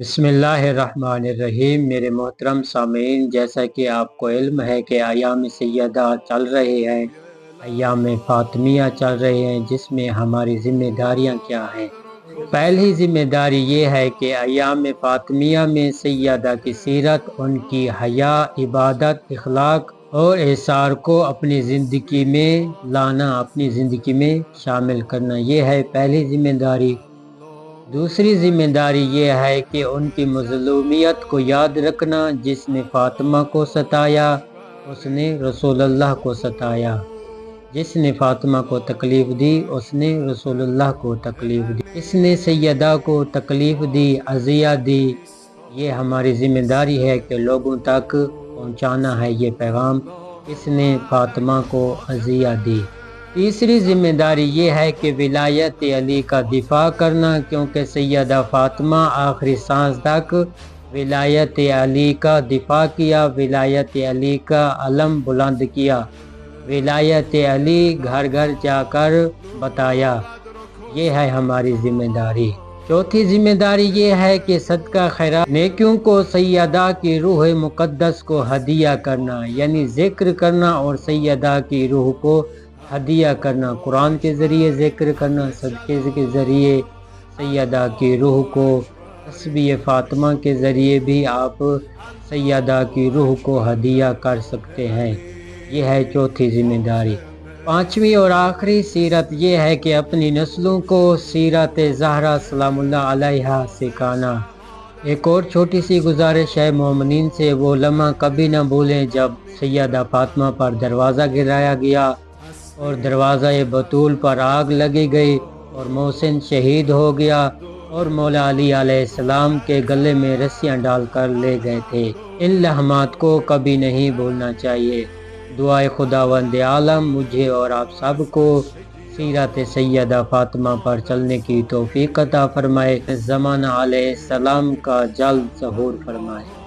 بسم اللہ الرحمن الرحیم۔ میرے محترم سامعین، جیسا کہ آپ کو علم ہے کہ ایام سیدہ چل رہے ہیں، ایام فاطمیہ چل رہے ہیں، جس میں ہماری ذمہ داریاں کیا ہیں۔ پہلی ذمہ داری یہ ہے کہ ایام فاطمیہ میں سیدہ کی سیرت، ان کی حیا، عبادت، اخلاق اور اثار کو اپنی زندگی میں لانا، اپنی زندگی میں شامل کرنا، یہ ہے پہلی ذمہ داری۔ دوسری ذمہ داری یہ ہے کہ ان کی مظلومیت کو یاد رکھنا۔ جس نے فاطمہ کو ستایا اس نے رسول اللہ کو ستایا، جس نے فاطمہ کو تکلیف دی اس نے رسول اللہ کو تکلیف دی، اس نے سیدہ کو تکلیف دی، اذیت دی۔ یہ ہماری ذمہ داری ہے کہ لوگوں تک پہنچانا ہے یہ پیغام، اس نے فاطمہ کو اذیت دی۔ تیسری ذمہ داری یہ ہے کہ ولایت علی کا دفاع کرنا، کیونکہ سیدہ فاطمہ آخری سانس تک ولایت علی کا دفاع کیا، ولایت علی کا علم بلند کیا، ولایت علی گھر گھر جا کر بتایا۔ یہ ہے ہماری ذمہ داری۔ چوتھی ذمہ داری یہ ہے کہ صدقہ خیرات، نیکیوں کو سیدہ کی روح مقدس کو ہدیہ کرنا، یعنی ذکر کرنا اور سیدہ کی روح کو ہدیہ کرنا، قرآن کے ذریعے ذکر کرنا، صدقے کے ذریعے سیدہ کی روح کو، تسبیح فاطمہ کے ذریعے بھی آپ سیدہ کی روح کو ہدیہ کر سکتے ہیں۔ یہ ہے چوتھی ذمہ داری۔ پانچویں اور آخری سیرت یہ ہے کہ اپنی نسلوں کو سیرت زہرا سلام اللہ علیہا سکھانا۔ ایک اور چھوٹی سی گزارش ہے مومنین سے، وہ لمحہ کبھی نہ بھولیں جب سیدہ فاطمہ پر دروازہ گرایا گیا اور دروازہ بطول پر آگ لگی گئی اور محسن شہید ہو گیا اور مولا علی علیہ السلام کے گلے میں رسیاں ڈال کر لے گئے تھے۔ ان لمحات کو کبھی نہیں بھولنا چاہیے۔ دعائے خداوند عالم مجھے اور آپ سب کو سیرت سیدہ فاطمہ پر چلنے کی توفیق عطا فرمائے، زمانہ علیہ السلام کا جلد ظہور فرمائے۔